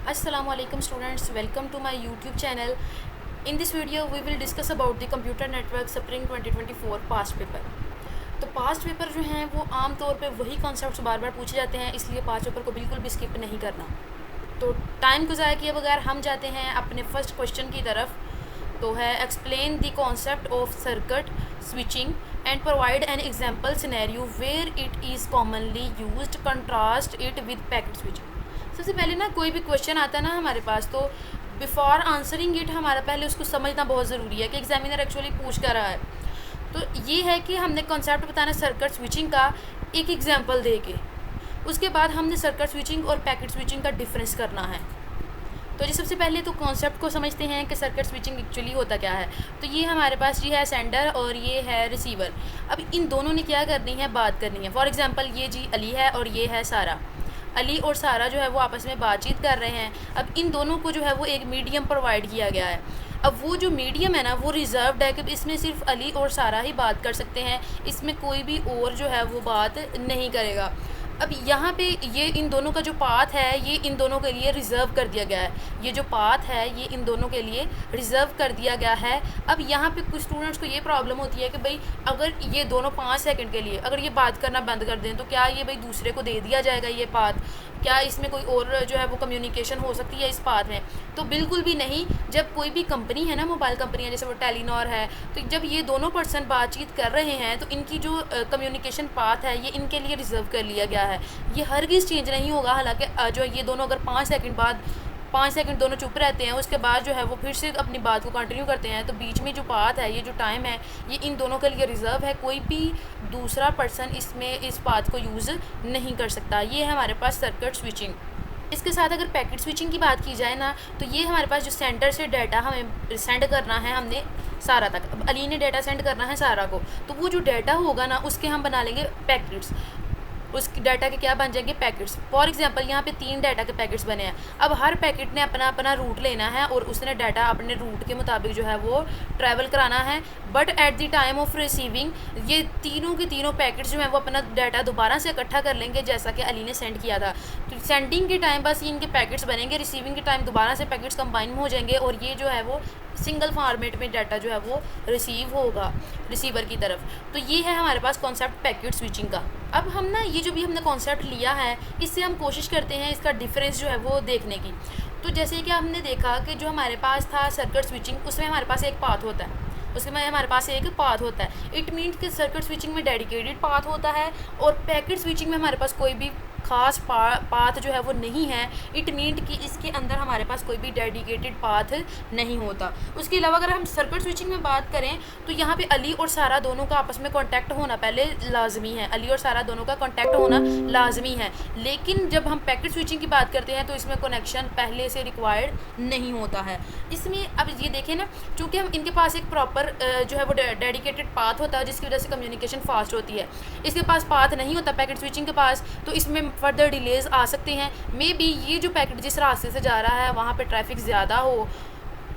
Assalamualaikum students, welcome to my YouTube channel. In this video we will discuss about the computer network spring 2024 past paper. तो past paper जो हैं वो आम तौर पे वही कॉन्सेप्ट्स बार बार पूछे जाते हैं, इसलिए पास्ट पेपर को बिल्कुल भी स्किप नहीं करना। तो टाइम को ज़ाया किए बगैर हम जाते हैं अपने फर्स्ट क्वेश्चन की तरफ। तो है explain the concept of circuit switching and provide an example scenario where it is commonly used, contrast it with packet switching. सबसे पहले ना कोई भी क्वेश्चन आता है ना हमारे पास, तो बिफोर आंसरिंग इट हमारा पहले उसको समझना बहुत ज़रूरी है कि एग्जामिनर एक्चुअली पूछ कर रहा है। तो ये है कि हमने कॉन्सेप्ट बताना सर्किट स्विचिंग का एक एग्जांपल दे के, उसके बाद हमने सर्किट स्विचिंग और पैकेट स्विचिंग का डिफरेंस करना है। तो जी सबसे पहले तो कॉन्सेप्ट को समझते हैं कि सर्किट स्विचिंग एक्चुअली होता क्या है। तो ये हमारे पास ये है सेंडर और ये है रिसीवर। अब इन दोनों ने क्या करनी है, बात करनी है। फॉर एग्जांपल ये जी अली है और ये है सारा। अली और सारा जो है वो आपस में बातचीत कर रहे हैं। अब इन दोनों को जो है वो एक मीडियम प्रोवाइड किया गया है। अब वो जो मीडियम है ना वो रिज़र्व्ड है कि इसमें सिर्फ अली और सारा ही बात कर सकते हैं, इसमें कोई भी और जो है वो बात नहीं करेगा। अब यहाँ पे ये इन दोनों का जो पाथ है ये इन दोनों के लिए रिज़र्व कर दिया गया है। ये जो पाथ है ये इन दोनों के लिए रिज़र्व कर दिया गया है। अब यहाँ पे कुछ स्टूडेंट्स को ये प्रॉब्लम होती है कि भाई अगर ये दोनों 5 सेकंड के लिए अगर ये बात करना बंद कर दें तो क्या ये भाई दूसरे को दे दिया जाएगा ये पाथ, क्या इसमें कोई और जो है वो कम्युनिकेशन हो सकती है इस पाथ में? तो बिल्कुल भी नहीं। जब कोई भी कंपनी है ना, मोबाइल कंपनियाँ जैसे वो टेलीनॉर है, तो जब ये दोनों पर्सन बातचीत कर रहे हैं तो इनकी जो कम्युनिकेशन पाथ है ये इनके लिए रिज़र्व कर लिया गया है। ये हरगिज़ चेंज नहीं होगा। हालांकि जो ये दोनों अगर 5 सेकंड बाद 5 सेकंड दोनों चुप रहते हैं, उसके बाद जो है वो फिर से अपनी बात को कंटिन्यू करते हैं, तो बीच में जो पाथ है ये जो टाइम है ये इन दोनों के लिए रिज़र्व है। कोई भी दूसरा पर्सन इसमें इस पाथ को यूज़ नहीं कर सकता। ये है हमारे पास सर्किट स्विचिंग। इसके साथ अगर पैकेट स्विचिंग की बात की जाए ना, तो ये हमारे पास जो सेंटर से डाटा हमें सेंड करना है हमने सारा तक। अब अली ने डाटा सेंड करना है सारा को, तो वो जो डाटा होगा ना उसके हम बना लेंगे पैकेट्स। उस डाटा के क्या बन जाएंगे, पैकेट्स। फॉर एग्जांपल यहाँ पे 3 डाटा के पैकेट्स बने हैं। अब हर पैकेट ने अपना अपना रूट लेना है और उसने डाटा अपने रूट के मुताबिक जो है वो ट्रैवल कराना है। But at the time of receiving ये तीनों के तीनों पैकेट्स जो हैं वो अपना डाटा दोबारा से इकट्ठा कर लेंगे जैसा कि अली ने सेंड किया था। तो सेंडिंग के टाइम बस इनके पैकेट्स बनेंगे, रिसीविंग के टाइम दोबारा से पैकेट्स कंबाइन हो जाएंगे और ये जो है वो सिंगल फॉर्मेट में डाटा जो है वो रिसीव होगा रिसीवर की तरफ। तो ये है हमारे पास कॉन्सेप्ट पैकेट स्विचिंग का। अब हम ना ये जो भी हमने कॉन्सेप्ट लिया है इससे हम कोशिश करते हैं इसका डिफरेंस जो है वो देखने की। तो जैसे कि हमने देखा कि जो हमारे पास था सर्किट स्विचिंग, उसमें हमारे पास एक पाथ होता है, उसमें हमारे पास एक पाथ होता है। इट मीन्स कि सर्किट स्विचिंग में डेडिकेटेड पाथ होता है और पैकेट स्विचिंग में हमारे पास कोई भी खास पाथ जो है वो नहीं है। इट मीन कि इसके अंदर हमारे पास कोई भी डेडिकेटेड पाथ नहीं होता। उसके अलावा अगर हम सर्किट स्विचिंग में बात करें तो यहाँ पे अली और सारा दोनों का आपस में कांटेक्ट होना पहले लाजमी है। अली और सारा दोनों का कांटेक्ट होना लाजमी है। लेकिन जब हम पैकेट स्विचिंग की बात करते हैं तो इसमें कनेक्शन पहले से रिक्वायर्ड नहीं होता है। इसमें अब ये देखें ना, चूँकि हम इनके पास एक प्रॉपर जो है वो डेडिकेटेड पाथ होता है जिसकी वजह से कम्युनिकेशन फास्ट होती है। इसके पास पाथ नहीं होता पैकेट स्विचिंग के पास, तो इसमें फर्दर डिलेज आ सकते हैं। मे बी ये जो पैकेट जिस रास्ते से जा रहा है वहाँ पे ट्रैफिक ज़्यादा हो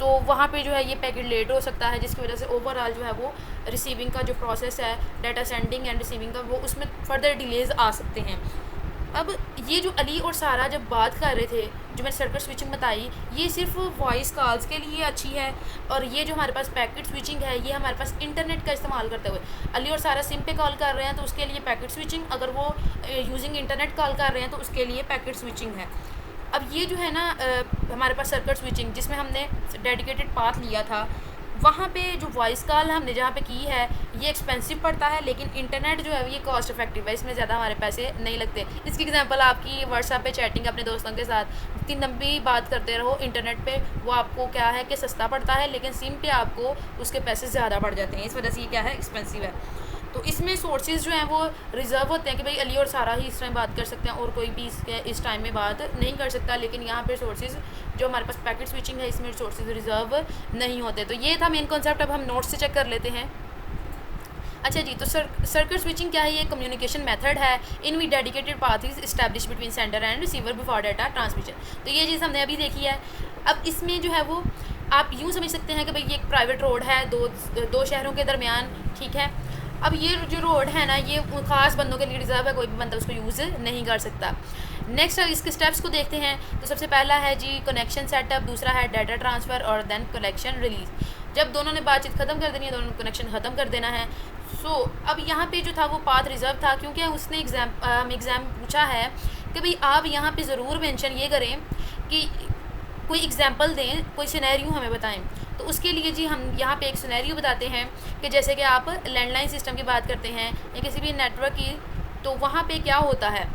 तो वहाँ पे जो है ये पैकेट लेट हो सकता है, जिसकी वजह से ओवरऑल जो है वो रिसीविंग का जो प्रोसेस है डाटा सेंडिंग एंड रिसीविंग का वो उसमें फर्दर डिलेज आ सकते हैं। अब ये जो अली और सारा जब बात कर रहे थे, जो मैंने सर्किट स्विचिंग बताई, ये सिर्फ वॉइस कॉल्स के लिए अच्छी है। और ये जो हमारे पास पैकेट स्विचिंग है ये हमारे पास इंटरनेट का इस्तेमाल करते हुए अली और सारा सिम पे कॉल कर रहे हैं तो उसके लिए पैकेट स्विचिंग, अगर वो यूजिंग इंटरनेट कॉल कर रहे हैं तो उसके लिए पैकेट स्विचिंग है। अब ये जो है ना हमारे पास सर्किट स्विचिंग जिसमें हमने डेडिकेटेड पाथ लिया था, वहाँ पे जो वॉइस कॉल हमने जहाँ पे की है ये एक्सपेंसिव पड़ता है, लेकिन इंटरनेट जो है ये कॉस्ट इफेक्टिव है, इसमें ज़्यादा हमारे पैसे नहीं लगते। इसकी एग्जांपल आपकी व्हाट्सएप पे चैटिंग अपने दोस्तों के साथ इतनी लंबी बात करते रहो इंटरनेट पे, वो आपको क्या है कि सस्ता पड़ता है, लेकिन सिम पे आपको उसके पैसे ज़्यादा बढ़ जाते हैं। इस वजह से ये क्या है, एक्सपेंसिव है। तो इसमें सोर्सेज जो हैं वो रिज़र्व होते हैं कि भाई अली और सारा ही इस टाइम बात कर सकते हैं और कोई भी इस टाइम में बात नहीं कर सकता। लेकिन यहाँ पे सोर्सेज जो हमारे पास पैकेट स्विचिंग है इसमें सोर्सेज रिज़र्व नहीं होते। तो ये था मेन कॉन्सेप्ट। अब हम नोट्स से चेक कर लेते हैं। अच्छा जी, तो सर्किट स्विचिंग क्या है, ये कम्युनिकेशन मेथड है in we dedicated path is establish between sender and receiver before data transmission. तो ये चीज़ हमने अभी देखी है। अब इसमें जो है वो आप यूँ समझ सकते हैं कि भाई ये एक प्राइवेट रोड है दो शहरों के दरमियान, ठीक है। अब ये जो रोड है ना ये ख़ास बंदों के लिए रिज़र्व है, कोई भी बंदा उसको यूज़ नहीं कर सकता। नेक्स्ट इसके स्टेप्स को देखते हैं। तो सबसे पहला है जी कनेक्शन सेटअप, दूसरा है डाटा ट्रांसफ़र और देन कनेक्शन रिलीज़। जब दोनों ने बातचीत ख़त्म कर देनी है, दोनों ने कनेक्शन ख़त्म कर देना है। अब यहाँ पे जो था वो पाथ रिज़र्व था, क्योंकि उसने एग्ज़ाम पूछा है कि भाई आप यहाँ पे ज़रूर मेंशन ये करें कि कोई एग्जांपल दें, कोई सिनेरियो हमें बताएं। तो उसके लिए जी हम यहाँ पे एक सिनेरियो बताते हैं कि जैसे कि आप लैंडलाइन सिस्टम की बात करते हैं या किसी भी नेटवर्क की, तो वहाँ पे क्या होता है।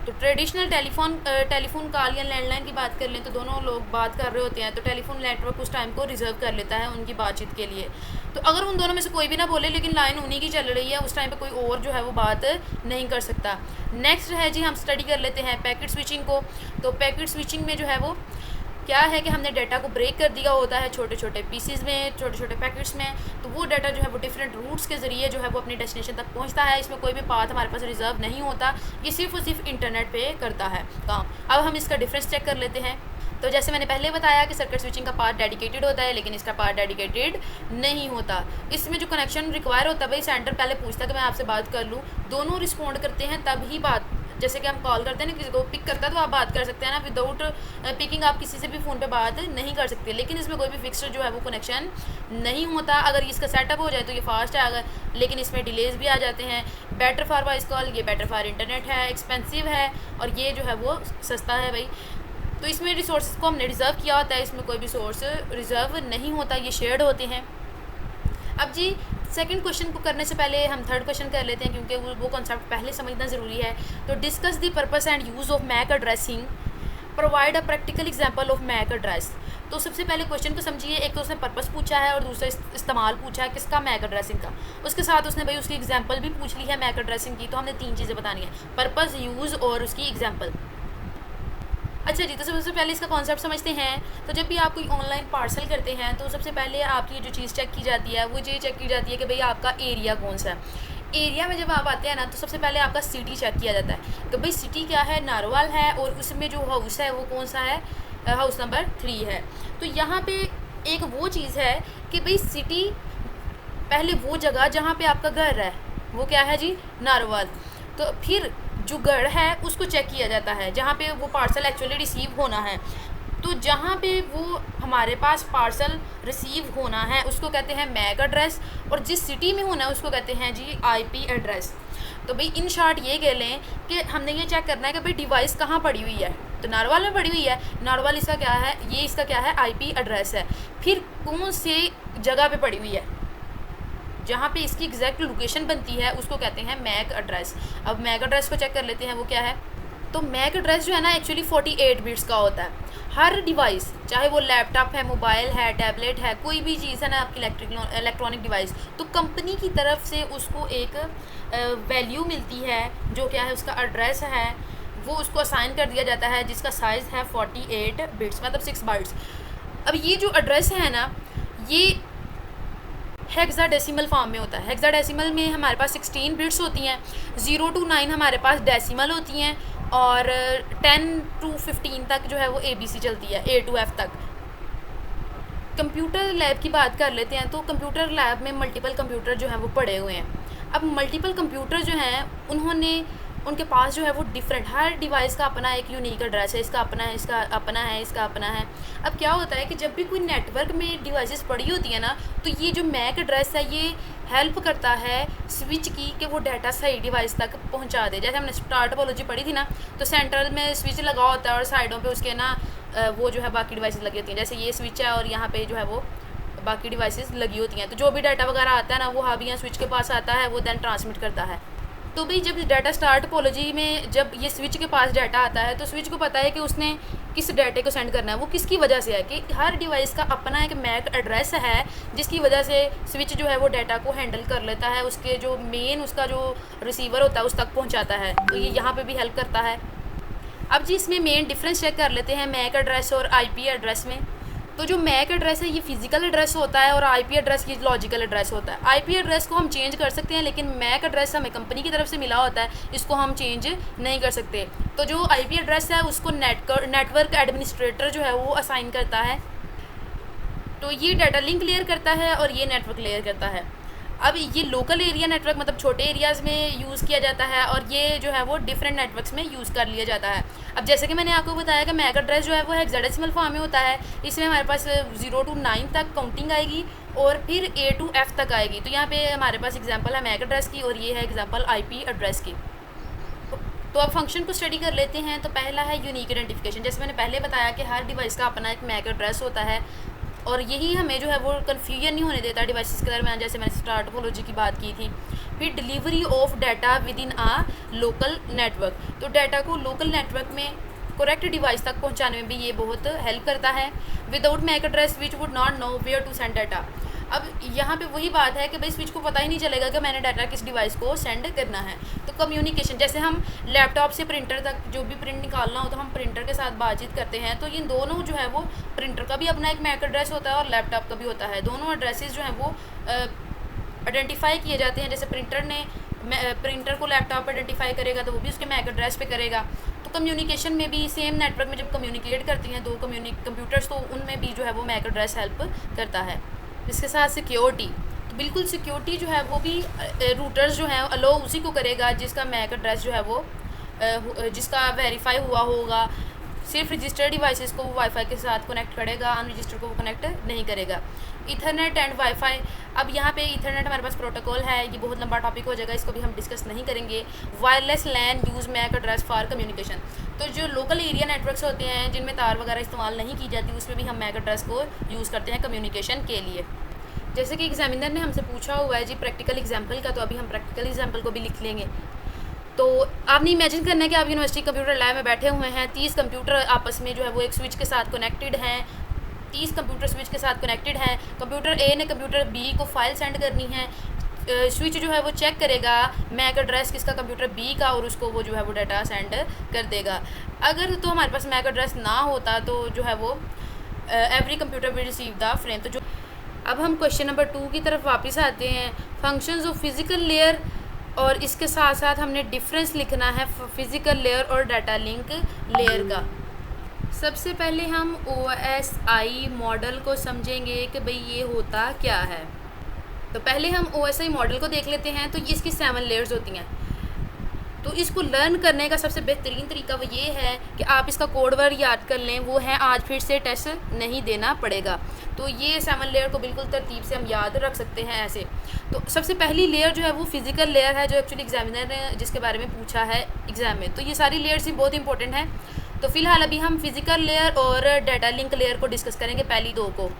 तो ट्रेडिशनल टेलीफोन कॉल या लैंडलाइन की बात कर लें तो दोनों लोग बात कर रहे होते हैं, तो टेलीफोन नेटवर्क उस टाइम को रिजर्व कर लेता है उनकी बातचीत के लिए। तो अगर उन दोनों में से कोई भी ना बोले लेकिन लाइन उन्हीं की चल रही है, उस टाइम पे कोई और जो है वो बात नहीं कर सकता। नेक्स्ट है जी हम स्टडी कर लेते हैं पैकेट स्विचिंग को। तो पैकेट स्विचिंग में जो है वो क्या है कि हमने डाटा को ब्रेक कर दिया होता है छोटे छोटे पीसीज में, छोटे छोटे पैकेट्स में। तो वो डाटा जो है वो डिफरेंट रूट्स के ज़रिए जो है वो अपनी डेस्टिनेशन तक पहुंचता है। इसमें कोई भी पाथ हमारे पास रिजर्व नहीं होता, ये सिर्फ और सिर्फ इंटरनेट पे करता है काम। अब हम इसका डिफरेंस चेक कर लेते हैं। तो जैसे मैंने पहले बताया कि सर्किट स्विचिंग का पार्ट डेडिकेटेड होता है, लेकिन इसका पार्ट डेडिकेटेड नहीं होता। इसमें जो कनेक्शन रिक्वायर होता है, भाई सेंटर पहले पूछता है कि मैं आपसे बात कर लूँ, दोनों रिस्पॉन्ड करते हैं तब ही बात। जैसे कि हम कॉल करते हैं ना, किसी को पिक करता है तो आप बात कर सकते हैं ना, विदाउट पिकिंग आप किसी से भी फ़ोन पे बात नहीं कर सकते। लेकिन इसमें कोई भी फिक्स्ड जो है वो कनेक्शन नहीं होता। अगर इसका सेटअप हो जाए तो ये फास्ट है, अगर लेकिन इसमें डिलेज भी आ जाते हैं। बेटर फॉर वॉइस कॉल, ये बेटर फॉर इंटरनेट है, एक्सपेंसिव है, और ये जो है वो सस्ता है भाई। तो इसमें रिसोर्स को हमने रिज़र्व किया होता है, इसमें कोई भी सोर्स रिज़र्व नहीं होता, ये शेयर्ड होते हैं। अब जी सेकंड क्वेश्चन को करने से पहले हम थर्ड क्वेश्चन कर लेते हैं, क्योंकि वो कॉन्सेप्ट पहले समझना ज़रूरी है। तो discuss the purpose and use of MAC addressing, provide a practical example of MAC address. तो सबसे पहले क्वेश्चन को समझिए। एक तो उसने पर्पस पूछा है और दूसरा इस्तेमाल पूछा है किसका, मैक एड्रेसिंग का। उसके साथ उसने भाई उसकी एग्जांपल भी पूछ ली है मैक एड्रेसिंग की। तो हमने तीन चीज़ें बतानी है, पर्पस, यूज़ और उसकी एग्जाम्पल। अच्छा जी, तो सबसे पहले इसका कॉन्सेप्ट समझते हैं। तो जब भी आप कोई ऑनलाइन पार्सल करते हैं तो सबसे पहले आपकी जो चीज़ चेक की जाती है वो ये चेक की जाती है कि भाई आपका एरिया कौन सा है। एरिया में जब आप आते हैं ना तो सबसे पहले आपका सिटी चेक किया जाता है कि भाई सिटी क्या है, नारोवाल है, और उसमें जो हाउस है वो कौन सा है, हाउस नंबर 3 है। तो यहाँ पे एक वो चीज़ है कि भाई सिटी, पहले वो जगह जहाँ पे आपका घर है वो क्या है जी, नारोवाल। तो फिर जो घर है उसको चेक किया जाता है जहाँ पे वो पार्सल एक्चुअली रिसीव होना है। तो जहाँ पे वो हमारे पास पार्सल रिसीव होना है उसको कहते हैं मैक एड्रेस, और जिस सिटी में होना है उसको कहते हैं जी आईपी एड्रेस। तो भाई इन शॉर्ट ये कह लें कि हमने ये चेक करना है कि भाई डिवाइस कहाँ पड़ी हुई है। तो नारोवाल में पड़ी हुई है, नारोवाल इसका क्या है, ये इसका क्या है, आईपी एड्रेस है। फिर कौन से जगह पे पड़ी हुई है, जहाँ पे इसकी एग्जैक्ट लोकेशन बनती है उसको कहते हैं मैक एड्रेस। अब मैक एड्रेस को चेक कर लेते हैं वो क्या है। तो मैक एड्रेस जो है ना एक्चुअली 48 बिट्स का होता है। हर डिवाइस, चाहे वो लैपटॉप है, मोबाइल है, टैबलेट है, कोई भी चीज़ है ना आपकी इलेक्ट्रॉनिक डिवाइस, तो कंपनी की तरफ से उसको एक वैल्यू मिलती है जो क्या है उसका एड्रेस है, वो उसको असाइन कर दिया जाता है जिसका साइज़ है 48 बिट्स, मतलब 6 बाइट्स। अब ये जो एड्रेस है ना ये हेक्साडेसिमल फॉर्म में होता है। हेक्साडेसिमल में हमारे पास 16 बिट्स होती हैं, 0 to 9 हमारे पास डेसिमल होती हैं, और 10 to 15 तक जो है वो ABC चलती है, A to F तक। कंप्यूटर लैब की बात कर लेते हैं। तो कंप्यूटर लैब में मल्टीपल कंप्यूटर जो हैं वो पड़े हुए हैं। अब मल्टीपल कंप्यूटर जो हैं उनके पास जो है वो डिफरेंट, हर डिवाइस का अपना एक यूनिक एड्रेस है, इसका अपना है, इसका अपना है, इसका अपना है। अब क्या होता है कि जब भी कोई नेटवर्क में डिवाइसेस पड़ी होती है ना, तो ये जो मैक एड्रेस है ये हेल्प करता है स्विच की कि वो डाटा सही डिवाइस तक पहुंचा दे। जैसे हमने स्टार टोपोलॉजी पढ़ी थी ना, तो सेंट्रल में स्विच लगा होता है और साइडों पे उसके ना वो जो है बाकी डिवाइसेस लगी होती हैं। जैसे ये स्विच है और यहाँ पे जो है वो बाकी डिवाइसेस लगी होती हैं। तो जो भी डाटा वगैरह आता है ना वो हावी यहाँ स्विच के पास आता है, वो दैन ट्रांसमिट करता है। तो भाई जब डाटा स्टार टोपोलॉजी में जब ये स्विच के पास डाटा आता है तो स्विच को पता है कि उसने किस डाटे को सेंड करना है, वो किसकी वजह से है, कि हर डिवाइस का अपना एक मैक एड्रेस है जिसकी वजह से स्विच जो है वो डाटा को हैंडल कर लेता है, उसके जो मेन उसका जो रिसीवर होता है उस तक पहुंचाता है। तो ये यहाँ पे भी हेल्प करता है। अब जी इसमें मेन डिफरेंस चेक कर लेते हैं मैक एड्रेस और आईपी एड्रेस में। तो जो मैक एड्रेस है ये फिजिकल एड्रेस होता है और आईपी एड्रेस ये लॉजिकल एड्रेस होता है। आईपी एड्रेस को हम चेंज कर सकते हैं, लेकिन मैक एड्रेस हमें कंपनी की तरफ से मिला होता है, इसको हम चेंज नहीं कर सकते। तो जो आईपी एड्रेस है उसको नेटवर्क एडमिनिस्ट्रेटर जो है वो असाइन करता है। तो ये डाटा लिंक लेयर करता है और ये नेटवर्क लेयर करता है। अब ये लोकल एरिया नेटवर्क मतलब छोटे एरियाज़ में यूज़ किया जाता है, और ये जो है वो डिफरेंट नेटवर्क्स में यूज़ कर लिया जाता है। अब जैसे कि मैंने आपको बताया कि मैक एड्रेस जो है वो हेक्साडेसिमल फॉर्म में होता है। इसमें हमारे पास 0 to 9 तक काउंटिंग आएगी और फिर A to F तक आएगी। तो यहाँ पे हमारे पास एग्जांपल है मैक एड्रेस की, और ये है एग्जांपल IP एड्रेस की। तो अब फंक्शन को स्टडी कर लेते हैं। तो पहला है यूनिक आइडेंटिफिकेशन। जैसे मैंने पहले बताया कि हर डिवाइस का अपना एक मैक एड्रेस होता है, और यही हमें जो है वो कन्फ्यूजन नहीं होने देता डिवाइसेस के दरमियान, जैसे मैंने स्टार टोपोलॉजी की बात की थी। फिर delivery of data within a local network. तो डाटा को लोकल नेटवर्क में करेक्ट डिवाइस तक पहुंचाने में भी ये बहुत हेल्प करता है। Without MAC address which would not know where to send data. अब यहाँ पे वही बात है कि भाई स्विच को पता ही नहीं चलेगा कि मैंने डाटा किस डिवाइस को सेंड करना है। तो कम्युनिकेशन, जैसे हम लैपटॉप से प्रिंटर तक जो भी प्रिंट निकालना हो तो हम प्रिंटर के साथ बातचीत करते हैं, तो इन दोनों जो है वो प्रिंटर का भी अपना एक मैक एड्रेस होता है और लैपटॉप का भी होता है। दोनों एड्रेसेस जो हैं वो आइडेंटिफाई किए जाते हैं। जैसे प्रिंटर को लैपटॉप आइडेंटिफाई करेगा तो वो भी उसके मैक एड्रेस पे करेगा। तो कम्युनिकेशन में भी सेम नेटवर्क में जब कम्युनिकेट करती हैं दो कंप्यूटर्स, तो उनमें भी जो है वो मैक एड्रेस हेल्प करता है। इसके साथ सिक्योरिटी, तो बिल्कुल सिक्योरिटी जो है वो भी रूटर्स जो हैं अलो उसी को करेगा जिसका मैक एड्रेस जो है वो जिसका वेरीफाई हुआ होगा। सिर्फ रजिस्टर्ड डिवाइसेस को वो वाईफाई के साथ कनेक्ट करेगा, अनरजिस्टर्ड को वो कनेक्ट नहीं करेगा। इथरनेट एंड वाईफाई, अब यहाँ पे इथरनेट हमारे पास प्रोटोकॉल है, ये बहुत लंबा टॉपिक हो जाएगा, इसको भी हम डिस्कस नहीं करेंगे। Wireless LAN use MAC address for communication. तो जो लोकल एरिया नेटवर्क्स होते हैं जिनमें तार वगैरह इस्तेमाल नहीं की जाती, उसमें भी हम मैक एड्रेस को यूज़ करते हैं कम्युनिकेशन के लिए। जैसे कि एग्जामिनर ने हमसे पूछा हुआ है जी प्रैक्टिकल एग्जाम्पल का, तो अभी हम प्रैक्टिकल एग्जाम्पल को भी लिख लेंगे। तो आपने इमेजिन करना है कि आप यूनिवर्सिटी कंप्यूटर लैब में बैठे हुए हैं, 30 कंप्यूटर आपस में जो है वो एक स्विच के साथ कनेक्टेड हैं, 30 कंप्यूटर स्विच के साथ कनेक्टेड हैं। कंप्यूटर ए ने कंप्यूटर बी को फाइल सेंड करनी है। स्विच जो है वो चेक करेगा मैक एड्रेस किसका, कंप्यूटर बी का, और उसको वो जो है वो डाटा सेंड कर देगा। अगर तो हमारे पास मैक एड्रेस ना होता तो जो है वो every computer will receive the frame. तो जो अब हम क्वेश्चन नंबर 2 की तरफ वापस आते हैं। फंक्शंस ऑफ फिज़िकल लेयर, और इसके साथ साथ हमने डिफरेंस लिखना है फिज़िकल लेयर और डाटा लिंक लेयर का। सबसे पहले हम OSI मॉडल को समझेंगे कि भाई ये होता क्या है। तो पहले हम OSI मॉडल को देख लेते हैं। तो ये इसकी 7 लेयर्स होती हैं। तो इसको लर्न करने का सबसे बेहतरीन तरीका वो ये है कि आप इसका कोड वर्ड याद कर लें, वो है आज फिर से टेस्ट नहीं देना पड़ेगा। तो ये 7 लेयर को बिल्कुल तरतीब से हम याद रख सकते हैं ऐसे। तो सबसे पहली लेयर जो है वो फिज़िकल लेयर है, जो एक्चुअली एग्जामिनर ने जिसके बारे में पूछा है एग्ज़ाम में। तो ये सारी लेयर्स ही बहुत इंपॉर्टेंट है। तो फिलहाल अभी हम फिज़िकल लेयर और डाटा लिंक लेयर को डिस्कस करेंगे, पहली दो को।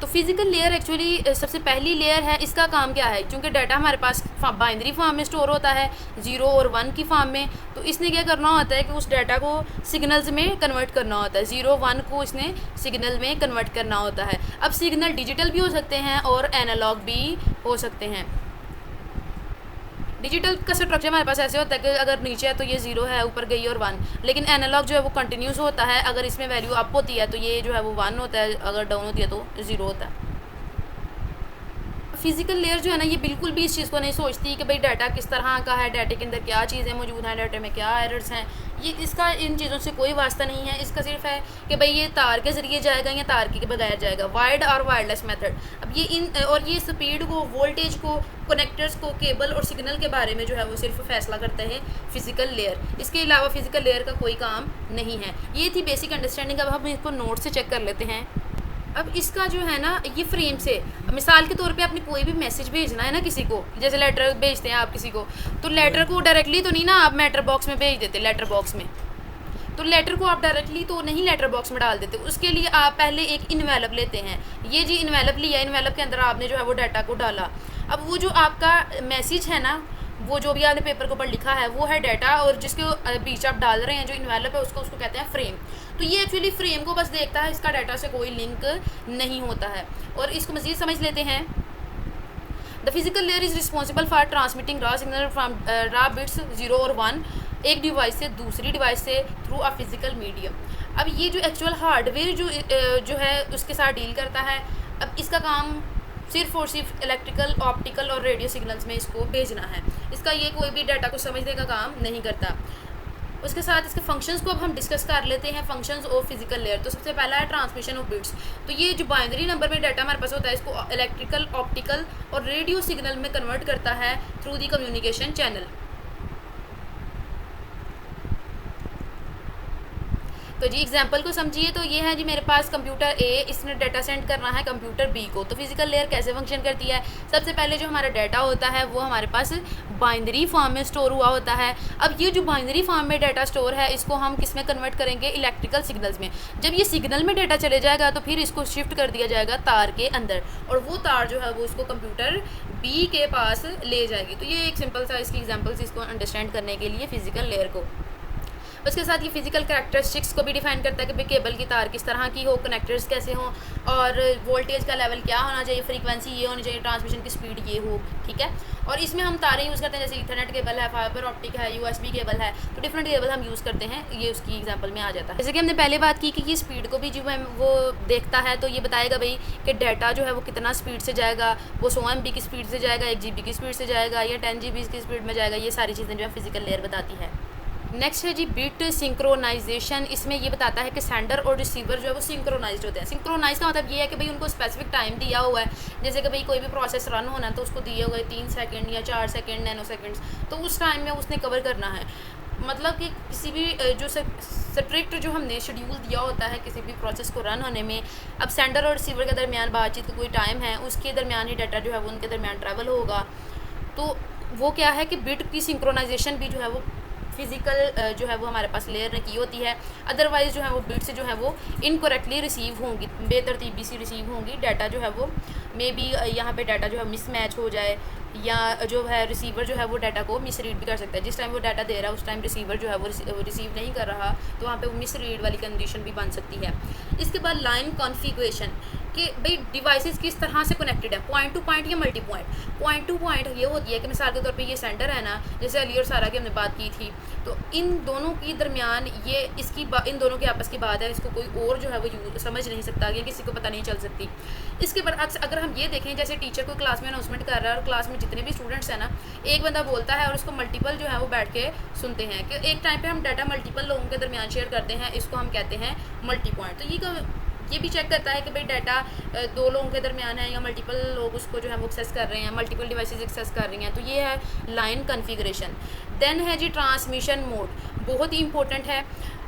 तो फिज़िकल लेयर एक्चुअली सबसे पहली लेयर है। इसका काम क्या है, क्योंकि डाटा हमारे पास बाइनरी फॉर्म में स्टोर होता है 0 और 1 की फॉर्म में, तो इसने क्या करना होता है कि उस डाटा को सिग्नल्स में कन्वर्ट करना होता है। 0 1 को इसने सिग्नल में कन्वर्ट करना होता है। अब सिग्नल डिजिटल भी हो सकते हैं और एनालॉग भी हो सकते हैं। डिजिटल का स्ट्रक्चर हमारे पास ऐसे होता है कि अगर नीचे है तो ये 0 है, ऊपर गई और 1, लेकिन एनालॉग जो है वो कंटिन्यूस होता है। अगर इसमें वैल्यू अप होती है तो ये जो है वो 1 होता है, अगर डाउन होती है तो 0 होता है। फिज़िकल लेयर जो है ना, ये बिल्कुल भी इस चीज़ को नहीं सोचती कि भाई डाटा किस तरह का है, डाटे के अंदर क्या चीज़ें मौजूद हैं, डाटे में क्या एरर्स हैं। ये इसका इन चीज़ों से कोई वास्ता नहीं है। इसका सिर्फ है कि भाई ये तार के ज़रिए जाएगा या तार के बगैर जाएगा, वायर्ड और वायरलेस मेथड। अब ये स्पीड को, वोल्टेज को, कनेक्टर्स को, केबल और सिग्नल के बारे में जो है वो सिर्फ फैसला करता है फिज़िकल लेयर। इसके अलावा फिज़िकल लेयर का कोई काम नहीं है। ये थी बेसिक अंडरस्टैंडिंग। अब हम इसको नोट से चेक कर लेते हैं। अब इसका जो है ना, ये फ्रेम से मिसाल के तौर पे आपने कोई भी मैसेज भेजना है ना किसी को, जैसे लेटर भेजते हैं आप किसी को, तो लेटर को डायरेक्टली तो नहीं ना आप मैटर बॉक्स में भेज देते, लेटर बॉक्स में। तो लेटर को आप डायरेक्टली तो नहीं लेटर बॉक्स में डाल देते। उसके लिए आप पहले एक इन्वेलप लेते हैं। ये जी इन्वेलप लिया, इन्वेलप के अंदर आपने जो है वो डाटा को डाला। अब वो जो आपका मैसेज है ना, वो जो भी आपने पेपर के ऊपर लिखा है वो है डाटा, और जिसके बीच आप डाल रहे हैं जो इन्वेलप है उसको कहते हैं फ्रेम। तो ये एक्चुअली फ्रेम को बस देखता है, इसका डाटा से कोई लिंक नहीं होता है। और इसको मज़ीद समझ लेते हैं। The physical layer is responsible for transmitting raw signal from raw bits 0 और 1 एक डिवाइस से दूसरी डिवाइस से थ्रू अ फिजिकल मीडियम। अब ये जो एक्चुअल हार्डवेयर जो है उसके साथ डील करता है। अब इसका काम सिर्फ और सिर्फ इलेक्ट्रिकल, ऑप्टिकल और रेडियो सिग्नल्स में इसको भेजना है। इसका ये कोई भी डाटा को समझने का काम नहीं करता। उसके साथ इसके फंक्शंस को अब हम डिस्कस कर लेते हैं, फंक्शंस ऑफ फिजिकल लेयर। तो सबसे पहला है ट्रांसमिशन ऑफ बिट्स। तो ये जो बाइनरी नंबर में डाटा हमारे पास होता है, इसको इलेक्ट्रिकल, ऑप्टिकल और रेडियो सिग्नल में कन्वर्ट करता है थ्रू दी कम्युनिकेशन चैनल। तो जी एग्जांपल को समझिए। तो ये है जी मेरे पास कंप्यूटर ए, इसने डाटा सेंड करना है कंप्यूटर बी को। तो फिजिकल लेयर कैसे फंक्शन करती है, सबसे पहले जो हमारा डाटा होता है वो हमारे पास बाइनरी फॉर्म में स्टोर हुआ होता है। अब ये जो बाइनरी फॉर्म में डाटा स्टोर है, इसको हम किस में कन्वर्ट करेंगे, इलेक्ट्रिकल सिग्नल्स में। जब ये सिग्नल में डाटा चले जाएगा तो फिर इसको शिफ्ट कर दिया जाएगा तार के अंदर, और वो तार जो है वो इसको कंप्यूटर बी के पास ले जाएगी। तो ये एक सिंपल सा इसकी एग्जाम्पल्स इसको अंडरस्टैंड करने के लिए फिजिकल लेयर को। उसके साथ ये फिजिकल कैरेक्टरिस्टिक्स को भी डिफाइन करता है कि भाई केबल की तार किस तरह की हो, कनेक्टर्स कैसे हों, और वोल्टेज का लेवल क्या होना चाहिए, फ्रीक्वेंसी ये होनी चाहिए, ट्रांसमिशन की स्पीड ये हो, ठीक है। और इसमें हम तारें यूज़ करते हैं, जैसे इथरनेट केबल है, फाइबर ऑप्टिक है, USB केबल है, तो डिफरेंट केबल हम यूज़ करते हैं, ये उसकी एग्जाम्पल में आ जाता है। जैसे कि हमने पहले बात की कि ये स्पीड को भी जो है वो देखता है, तो ये बताएगा भाई कि डाटा जो है वो कितना स्पीड से जाएगा, वो 100 MB की स्पीड से जाएगा, 1 GB की स्पीड से जाएगा, या 10 GB की स्पीड में जाएगा। ये सारी चीज़ें जो है फिजिकल लेयर बताती है। नेक्स्ट है जी बिट सिंक्रोनाइजेशन। इसमें ये बताता है कि सेंडर और रिसीवर जो है वो सिंक्रोनाइज्ड होते हैं। सिंक्रोनाइज का मतलब ये है कि भाई उनको स्पेसिफिक टाइम दिया हुआ है, जैसे कि भाई कोई भी प्रोसेस रन होना है तो उसको दिए हुए 3 सेकंड या 4 सेकंड, नैनो सेकंड्स, तो उस टाइम में उसने कवर करना है। मतलब कि किसी भी जो स्ट्रिक्ट जो हमने शेड्यूल दिया होता है किसी भी प्रोसेस को रन होने में, अब सेंडर और रिसीवर के दरमियान बातचीत का कोई टाइम है, उसके दरमियान ही डाटा जो है वो उनके दरमियान ट्रैवल होगा। तो वो क्या है कि बिट की सिंक्रोनाइजेशन भी जो है वो फिजिकल जो है वो हमारे पास लेयर ने की होती है। अदरवाइज़ जो है वो बिट्स जो है वो इनकरेक्टली रिसीव होंगी, बेतरतीबी सी रिसीव होंगी। डाटा जो है वो मे बी यहाँ पे डाटा जो है मिसमैच हो जाए, या जो है रिसीवर जो है वो डाटा को मिसरीड भी कर सकता है। जिस टाइम वो डाटा दे रहा है उस टाइम रिसीवर जो है वो रिसीव नहीं कर रहा, तो वहाँ पे वो मिसरीड वाली कंडीशन भी बन सकती है। इसके बाद लाइन कॉन्फ़िगरेशन, कि भाई डिवाइसेस किस तरह से कनेक्टेड है, पॉइंट टू पॉइंट या multi point. Point two point ये होती है कि मिसाल के तौर पे ये सेंटर है ना, जैसे अली और सारा की हमने बात की थी, तो इन दोनों के दरमियान ये इन दोनों की आपस की बात है, इसको कोई और जो है वो समझ नहीं सकता, या किसी को पता नहीं चल सकती। इसके बरअक्स अगर हम ये देखें, जैसे टीचर को क्लास में अनाउंसमेंट कर रहा है और क्लास में जितने भी स्टूडेंट्स हैं ना, एक बंदा बोलता है और उसको मल्टीपल जो है वो बैठ के सुनते हैं, कि एक टाइम पे हम डाटा मल्टीपल लोगों के दरमियान शेयर करते हैं, इसको हम कहते हैं मल्टी पॉइंट। तो ये भी चेक करता है कि भाई डाटा 2 लोगों के दरमियान है या मल्टीपल लोग उसको जो है वो एक्सेस कर रहे हैं, मल्टीपल डिवाइसेस एक्सेस कर रही हैं। तो ये है लाइन कॉन्फ़िगरेशन। देन है जी ट्रांसमिशन मोड, बहुत ही इंपॉर्टेंट है।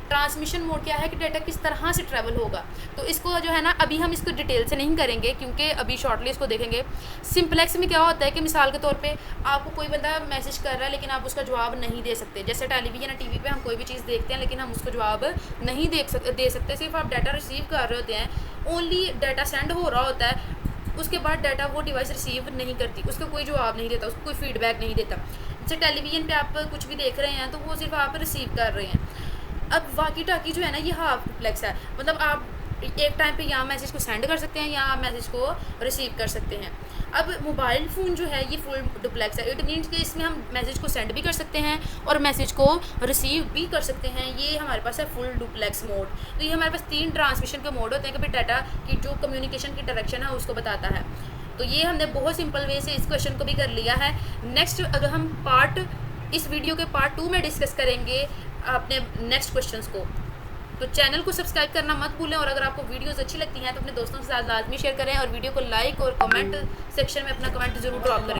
ट्रांसमिशन मोड क्या है कि डाटा किस तरह से ट्रैवल होगा। तो इसको जो है ना, अभी हम इसको डिटेल से नहीं करेंगे क्योंकि अभी शॉर्टली इसको देखेंगे। सिंपलेक्स में क्या होता है कि मिसाल के तौर पे आपको कोई बंदा मैसेज कर रहा है लेकिन आप उसका जवाब नहीं दे सकते। जैसे टेलीविजन या टीवी पे हम कोई भी चीज़ देखते हैं लेकिन हम उसको जवाब नहीं दे सकते, सिर्फ आप डाटा रिसीव कर रहे होते हैं, ओनली डाटा सेंड हो रहा होता है, उसके बाद डाटा वो डिवाइस रिसीव नहीं करती, उसका कोई जवाब नहीं देता, उसको कोई फीडबैक नहीं देता। जैसे टेलीविजन पे आप कुछ भी देख रहे हैं तो वो सिर्फ आप रिसीव कर रहे हैं। अब वाकी टाकी जो है ना, ये हाफ डुप्लेक्स है, मतलब आप एक टाइम पे यहाँ मैसेज को सेंड कर सकते हैं या आप मैसेज को रिसीव कर सकते हैं। अब मोबाइल फ़ोन जो है ये फुल डुप्लेक्स है, इट मीन्स कि इसमें हम मैसेज को सेंड भी कर सकते हैं और मैसेज को रिसीव भी कर सकते हैं। ये हमारे पास है फुल डुप्लेक्स मोड। तो ये हमारे पास 3 ट्रांसमिशन के मोड होते हैं कि भाई डाटा की जो कम्युनिकेशन की डायरेक्शन है उसको बताता है। तो ये हमने बहुत सिंपल वे से इस क्वेश्चन को भी कर लिया है। नेक्स्ट अगर हम इस वीडियो के पार्ट 2 में डिस्कस करेंगे अपने नेक्स्ट क्वेश्चंस को। तो चैनल को सब्सक्राइब करना मत भूलें, और अगर आपको वीडियोस अच्छी लगती हैं तो अपने दोस्तों के साथ लाजमी शेयर करें, और वीडियो को लाइक और कमेंट सेक्शन में अपना कमेंट ज़रूर ड्रॉप करें।